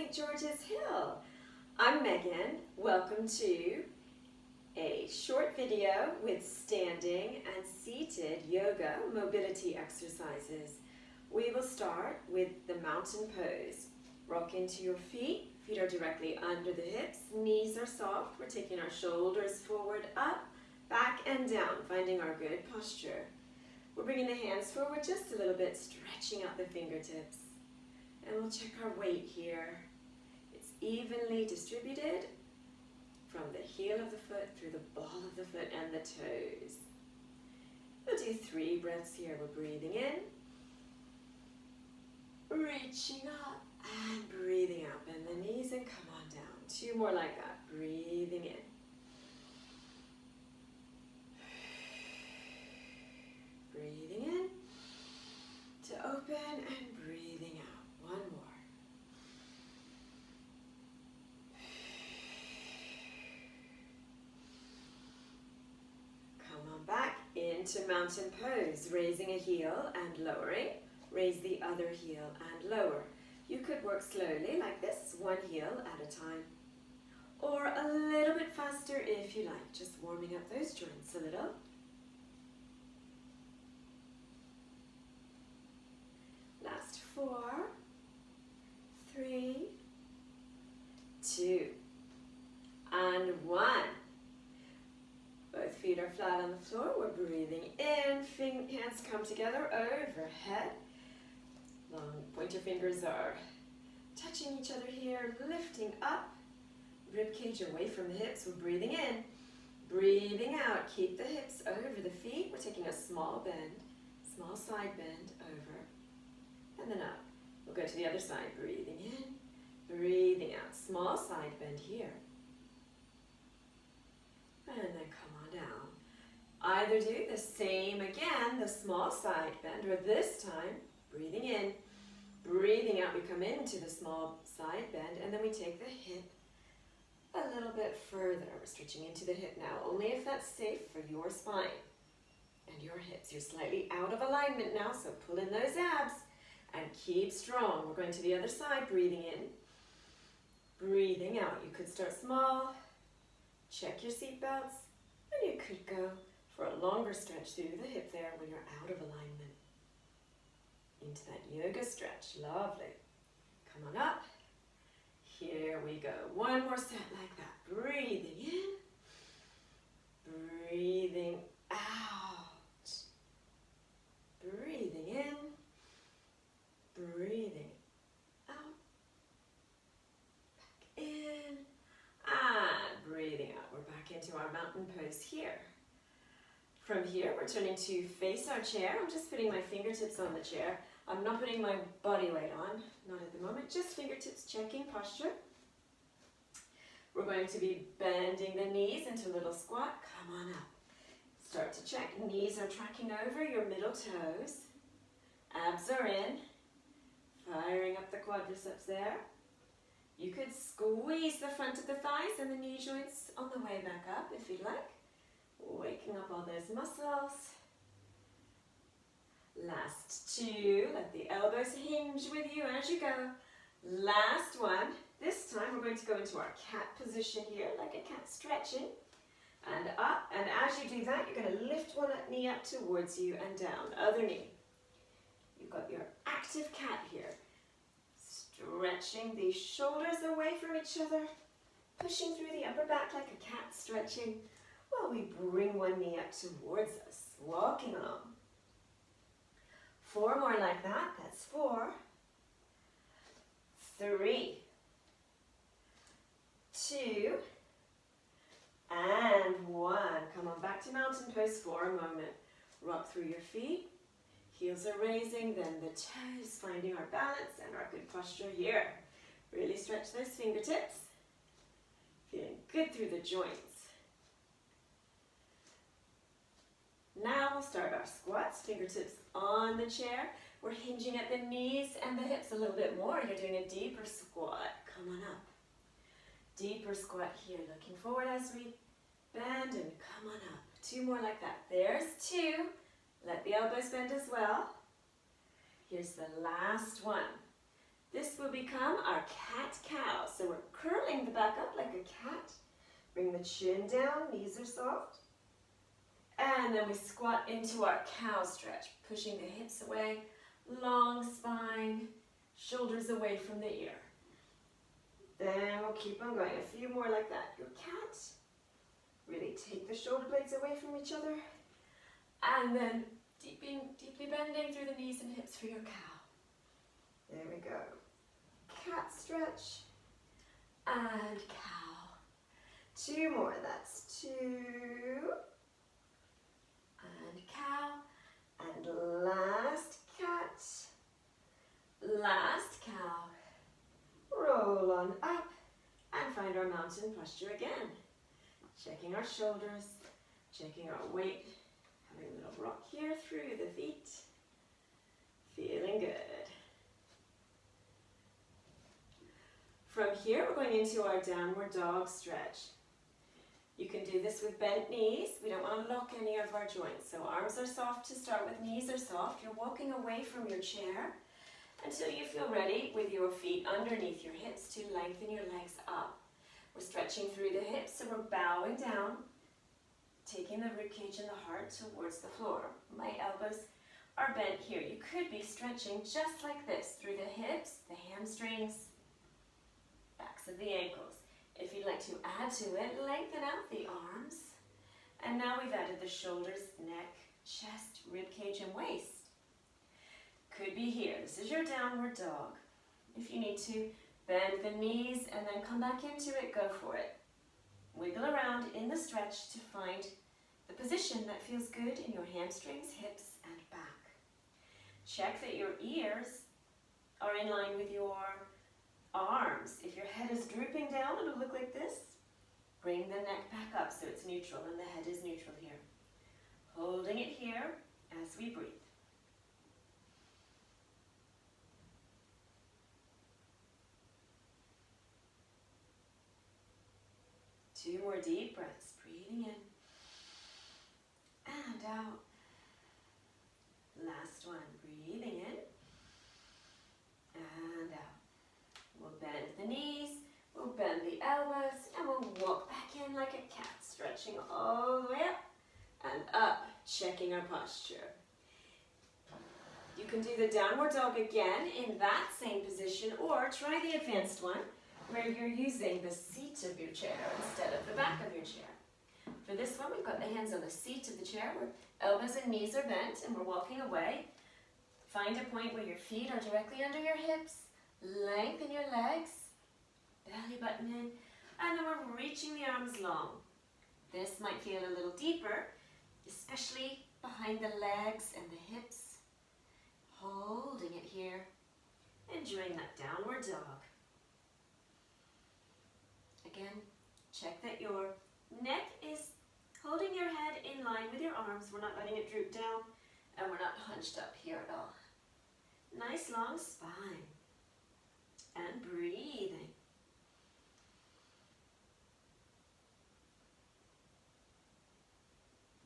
St. George's Hill. I'm Megan. Welcome to a short video with standing and seated yoga mobility exercises. We will start with the mountain pose. Rock into your feet. Feet are directly under the hips. Knees are soft. We're taking our shoulders forward, up, back and down, finding our good posture. We're bringing the hands forward just a little bit, stretching out the fingertips. And we'll check our weight here. It's evenly distributed from the heel of the foot through the ball of the foot and the toes. We'll do 3 breaths here. We're breathing in, reaching up, and breathing out. Bend the knees and come on down. 2 more like that. Breathing in. Breathing in to open and breathing out. 1 more. Come on back into mountain pose, raising a heel and lowering. Raise the other heel and lower. You could work slowly like this, 1 heel at a time. Or a little bit faster if you like, just warming up those joints a little. Last 4, 3, 2, and 1. Both feet are flat on the floor. We're breathing in. Hands come together overhead. Long pointer fingers are touching each other here, lifting up. Rib cage away from the hips. We're breathing in. Breathing out. Keep the hips over the feet. We're taking a small bend, small side bend over, and then up. We'll go to the other side. Breathing in, breathing out. Small side bend here. And then come on down. Either do the same again, the small side bend, or this time, breathing in, breathing out. We come into the small side bend, and then we take the hip a little bit further. We're stretching into the hip now, only if that's safe for your spine and your hips. You're slightly out of alignment now, so pull in those abs and keep strong. We're going to the other side, breathing in, breathing out. You could start small, check your seatbelts, and you could go for a longer stretch through the hip there when you're out of alignment. Into that yoga stretch, lovely. Come on up. Here we go. 1 more set like that. Breathing in, breathing out, breathing in, breathing out, back in, and breathing out. We're back into our mountain pose here. From here, we're turning to face our chair. I'm just putting my fingertips on the chair. I'm not putting my body weight on, not at the moment, just fingertips checking posture. We're going to be bending the knees into a little squat. Come on up. Start to check. Knees are tracking over your middle toes. Abs are in. Firing up the quadriceps there. You could squeeze the front of the thighs and the knee joints on the way back up if you'd like. Waking up all those muscles. Last 2. Let the elbows hinge with you as you go. Last 1. This time we're going to go into our cat position here, like a cat stretching. And up. And as you do that, you're going to lift one knee up towards you and down. Other knee. You've got your active cat here. Stretching the shoulders away from each other. Pushing through the upper back like a cat stretching. While we bring one knee up towards us. Walking along. 4 more like that. That's 4. 3. 2. And 1. Come on back to mountain pose for a moment. Rock through your feet. Heels are raising, then the toes, finding our balance and our good posture here. Really stretch those fingertips. Feeling good through the joints. Now we'll start our squats, fingertips on the chair. We're hinging at the knees and the hips a little bit more. You're doing a deeper squat. Come on up. Deeper squat here, looking forward as we bend and come on up. 2 more like that. There's 2. Let the elbows bend as well. Here's the last one. This will become our cat-cow. So we're curling the back up like a cat. Bring the chin down, knees are soft. And then we squat into our cow stretch, pushing the hips away, long spine, shoulders away from the ear. Then we'll keep on going. A few more like that. Your cat. Really take the shoulder blades away from each other. And then deeply bending through the knees and hips for your cow. There we go. Cat stretch. And cow. Two more. That's two. And cow. And last cat. Last cow. Roll on up and find our mountain posture again. Checking our shoulders, checking our weight, having a little rock here through the feet. Feeling good. From here, we're going into our downward dog stretch. You can do this with bent knees. We don't want to lock any of our joints. So arms are soft to start with, knees are soft. You're walking away from your chair until you feel ready with your feet underneath your hips to lengthen your legs up. We're stretching through the hips, so we're bowing down, taking the ribcage and the heart towards the floor. My elbows are bent here. You could be stretching just like this through the hips, the hamstrings, backs of the ankles. If you'd like to add to it, lengthen out the arms. And now we've added the shoulders, neck, chest, ribcage, and waist. Could be here. This is your downward dog. If you need to, bend the knees and then come back into it, go for it. Wiggle around in the stretch to find the position that feels good in your hamstrings, hips, and back. Check that your ears are in line with your arms. If your head is drooping down, it'll look like this. Bring the neck back up so it's neutral and the head is neutral here. Holding it here as we breathe. Two more deep breaths, breathing in and out. Last one, breathing in and out. We'll bend the knees, we'll bend the elbows, and we'll walk back in like a cat, stretching all the way up and up, checking our posture. You can do the downward dog again in that same position, or try the advanced one, where you're using the seat of your chair instead of the back of your chair. For this one, we've got the hands on the seat of the chair, where elbows and knees are bent, and we're walking away. Find a point where your feet are directly under your hips, lengthen your legs, belly button in, and then we're reaching the arms long. This might feel a little deeper, especially behind the legs and the hips. Holding it here, enjoying that downward dog. Again, check that your neck is holding your head in line with your arms. We're not letting it droop down, and we're not hunched up here at all. Nice long spine. And breathing.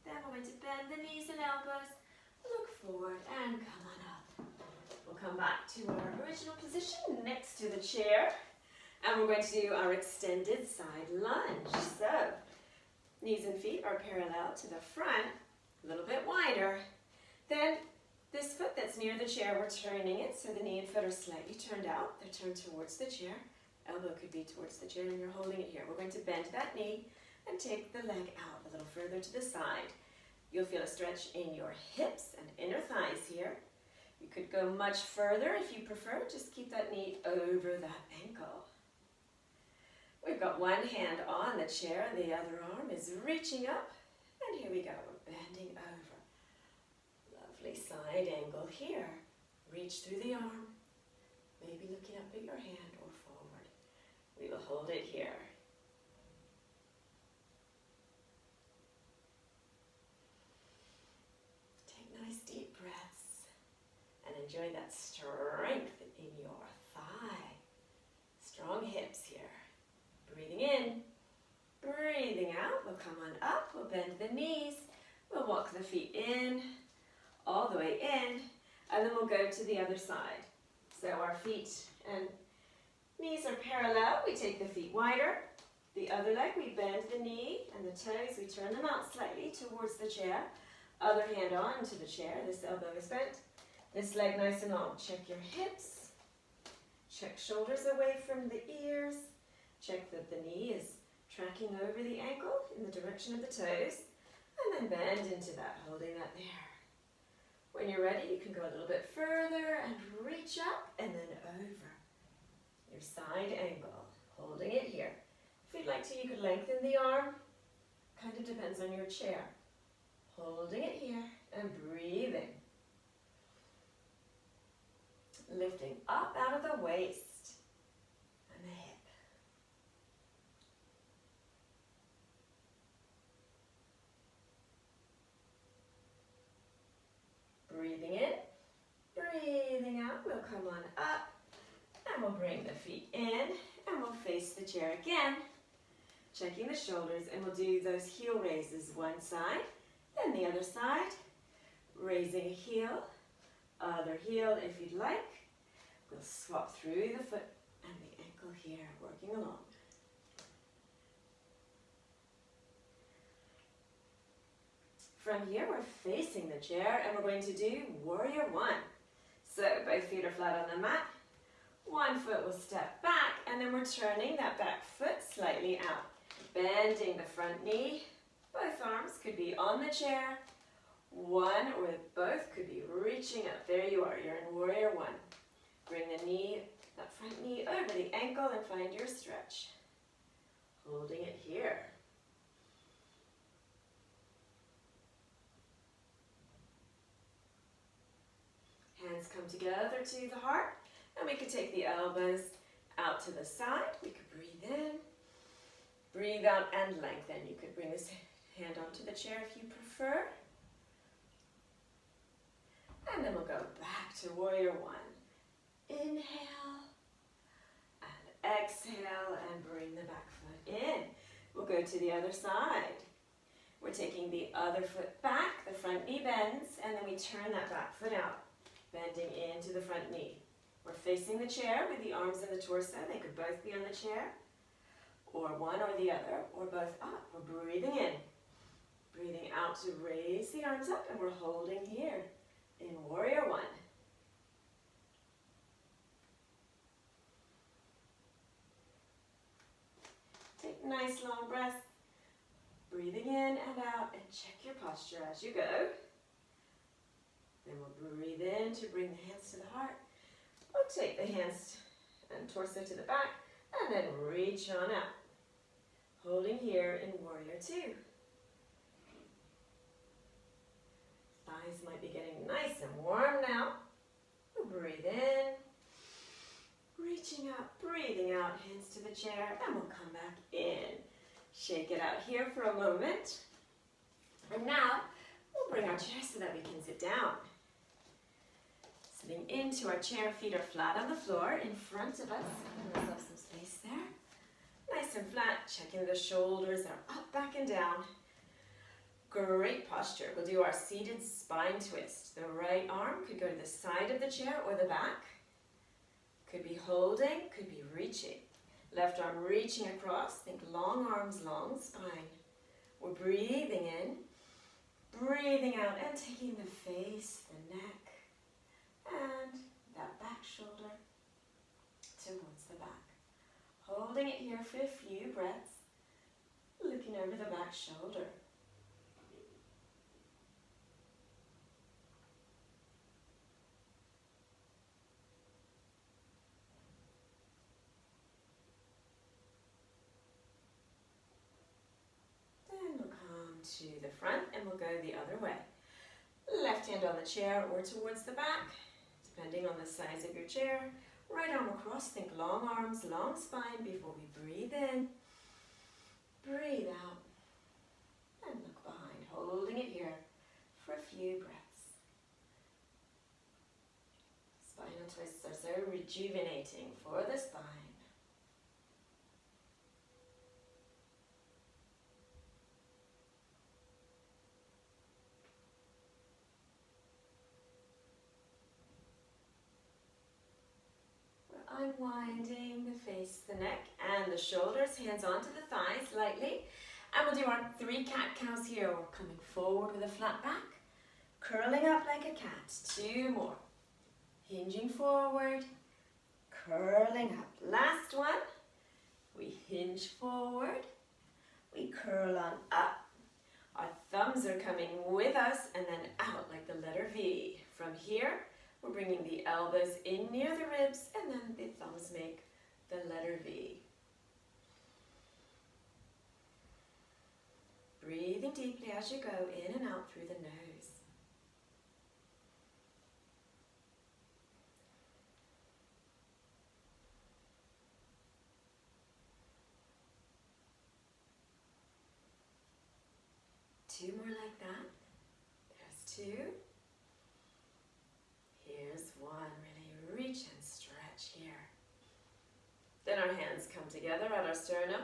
Then we're going to bend the knees and elbows, look forward, and come on up. We'll come back to our original position next to the chair. And we're going to do our extended side lunge. So, knees and feet are parallel to the front, a little bit wider. Then, this foot that's near the chair, we're turning it so the knee and foot are slightly turned out. They're turned towards the chair. Elbow could be towards the chair and you're holding it here. We're going to bend that knee and take the leg out a little further to the side. You'll feel a stretch in your hips and inner thighs here. You could go much further if you prefer. Just keep that knee over that ankle. We've got one hand on the chair, the other arm is reaching up, and here we go, we're bending over. Lovely side angle here. Reach through the arm, maybe looking up at your hand or forward. We will hold it here. Take nice deep breaths and enjoy that strength in your thigh. Strong hips here. Breathing in, breathing out. We'll come on up, we'll bend the knees, we'll walk the feet in, all the way in, and then we'll go to the other side. So our feet and knees are parallel. We take the feet wider. The other leg, we bend the knee and the toes, we turn them out slightly towards the chair. Other hand on to the chair, this elbow is bent. This leg nice and long. Check your hips. Check shoulders away from the ears. Check that the knee is tracking over the ankle in the direction of the toes. And then bend into that, holding that there. When you're ready, you can go a little bit further and reach up and then over. Your side angle, holding it here. If you'd like to, you could lengthen the arm. Kind of depends on your chair. Holding it here and breathing. Lifting up out of the waist and the hip. Breathing in, breathing out. We'll come on up and we'll bring the feet in and we'll face the chair again. Checking the shoulders, and we'll do those heel raises one side, then the other side. Raising a heel, other heel if you'd like. We'll swap through the foot and the ankle here, working along. From here, we're facing the chair, and we're going to do warrior one. So both feet are flat on the mat. One foot will step back, and then we're turning that back foot slightly out. Bending the front knee. Both arms could be on the chair. One or both could be reaching up. There you are. You're in warrior one. Bring the knee, that front knee over the ankle and find your stretch. Holding it here. Hands come together to the heart. And we could take the elbows out to the side. We could breathe in. Breathe out and lengthen. You could bring this hand onto the chair if you prefer. And then we'll go back to warrior one. Inhale and exhale and bring the back foot in. We'll go to the other side. We're taking the other foot back, the front knee bends, and then we turn that back foot out, bending into the front knee. We're facing the chair with the arms and the torso. They could both be on the chair, or one or the other, or both up. We're breathing in, breathing out to raise the arms up, and we're holding here in warrior one. Take nice long breaths, breathing in and out, and check your posture as you go. Then we'll breathe in to bring the hands to the heart. We'll take the hands and torso to the back, and then reach on out. Holding here in warrior two. Thighs might be getting nice and warm now. We'll breathe in, reaching up, breathing out, hands to the chair, and we'll come back in. Shake it out here for a moment. And now, we'll bring our chair so that we can sit down. Sitting into our chair, feet are flat on the floor in front of us. Give ourselves some space there. Nice and flat, checking the shoulders are up, back, and down. Great posture. We'll do our seated spine twist. The right arm could go to the side of the chair or the back. Could be holding, could be reaching. Left arm reaching across. Think long arms, long spine. We're breathing in, breathing out, and taking the face, the neck, and that back shoulder towards the back. Holding it here for a few breaths. Looking over the back shoulder. To the front, and we'll go the other way. Left hand on the chair or towards the back, depending on the size of your chair. Right arm across, think long arms, long spine before we breathe in. Breathe out, and look behind, holding it here for a few breaths. Spinal twists are so rejuvenating for the spine. Unwinding the face, the neck, and the shoulders, hands onto the thighs lightly. And we'll do our 3 cat-cows here. We're coming forward with a flat back, curling up like a cat. 2 more. Hinging forward, curling up. Last one. We hinge forward, we curl on up. Our thumbs are coming with us and then out like the letter V. From here, we're bringing the elbows in near the ribs and then the thumbs make the letter V. Breathing deeply as you go in and out through the nose. Two more like that. There's 2. Here's 1. Really reach and stretch here. Then our hands come together at our sternum.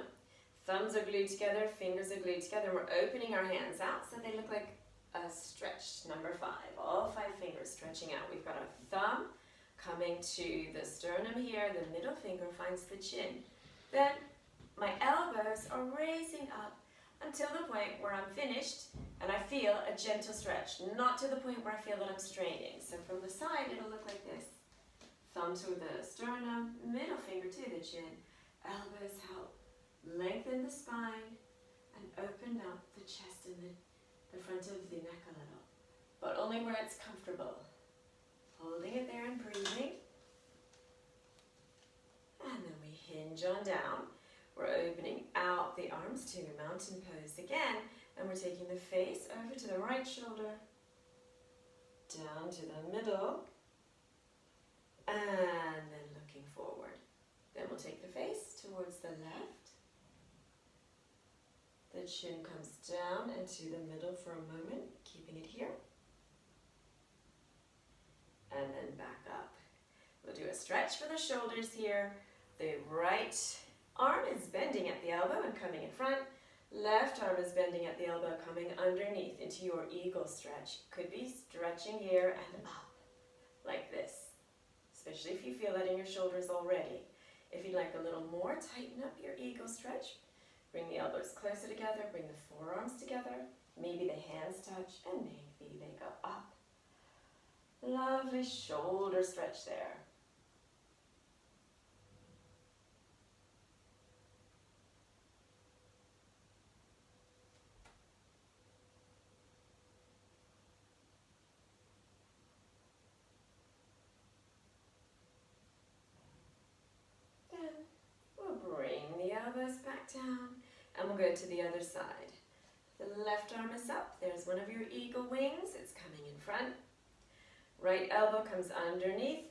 Thumbs are glued together, fingers are glued together. We're opening our hands out so they look like a stretch, number 5. All 5 fingers stretching out. We've got our thumb coming to the sternum here. The middle finger finds the chin. Then my elbows are raising up until the point where I'm finished and I feel a gentle stretch, not to the point where I feel that I'm straining. So from the side, it'll look like this. Thumb to the sternum, middle finger to the chin. Elbows help lengthen the spine and open up the chest and the front of the neck a little, but only where it's comfortable. Holding it there and breathing. And then we hinge on down. We're opening out the arms to mountain pose again, and we're taking the face over to the right shoulder, down to the middle, and then looking forward. Then we'll take the face towards the left. The chin comes down into the middle for a moment, keeping it here, and then back up. We'll do a stretch for the shoulders here. The right arm is bending at the elbow and coming in front. Left arm is bending at the elbow, coming underneath into your eagle stretch. Could be stretching here and up, like this, especially if you feel that in your shoulders already. If you'd like a little more, tighten up your eagle stretch. Bring the elbows closer together, bring the forearms together. Maybe the hands touch, and maybe they go up. Lovely shoulder stretch there. Elbows back down, and we'll go to the other side. The left arm is up. There's one of your eagle wings. It's coming in front. Right elbow comes underneath,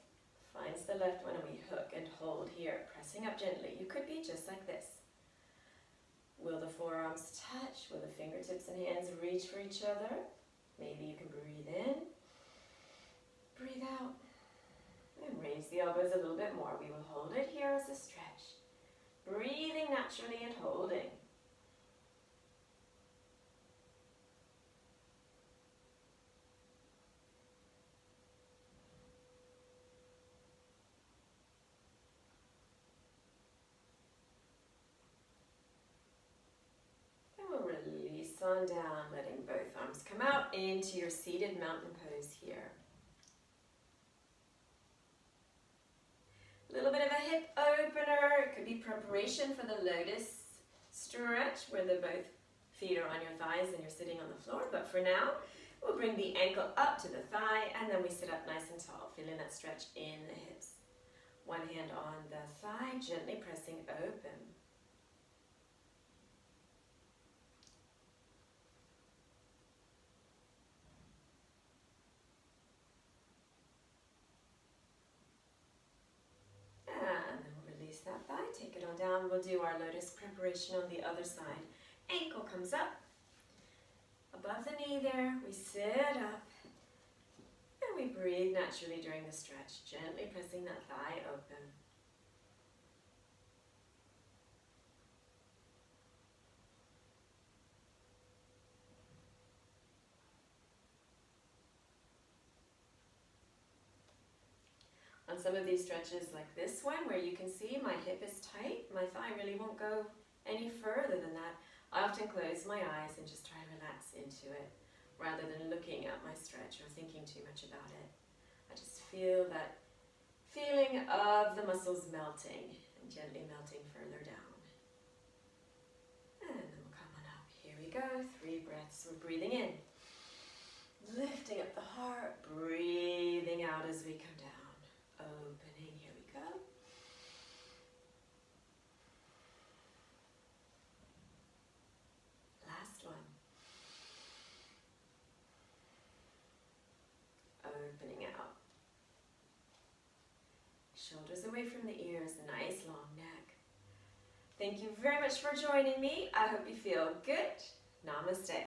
finds the left one, and we hook and hold here, pressing up gently. You could be just like this. Will the forearms touch? Will the fingertips and hands reach for each other? Maybe you can breathe in, breathe out, and raise the elbows a little bit more. We will hold it here as a stretch. Breathing naturally and holding. And we'll release on down, letting both arms come out into your seated mountain pose here. A little bit of a hip opener. It could be preparation for the lotus stretch where the both feet are on your thighs and you're sitting on the floor. But for now, we'll bring the ankle up to the thigh and then we sit up nice and tall, feeling that stretch in the hips. One hand on the thigh, gently pressing open. That thigh, take it on down. We'll do our lotus preparation on the other side. Ankle comes up, above the knee there, we sit up, and we breathe naturally during the stretch, gently pressing that thigh open. On some of these stretches like this one where you can see my hip is tight, my thigh really won't go any further than that. I often close my eyes and just try to relax into it rather than looking at my stretch or thinking too much about it. I just feel that feeling of the muscles melting and gently melting further down. And then we'll come on up. Here we go. 3 breaths. We're breathing in. Lifting up the heart, breathing out as we come down. Opening, here we go. Last one. Opening out. Shoulders away from the ears, nice long neck. Thank you very much for joining me. I hope you feel good. Namaste.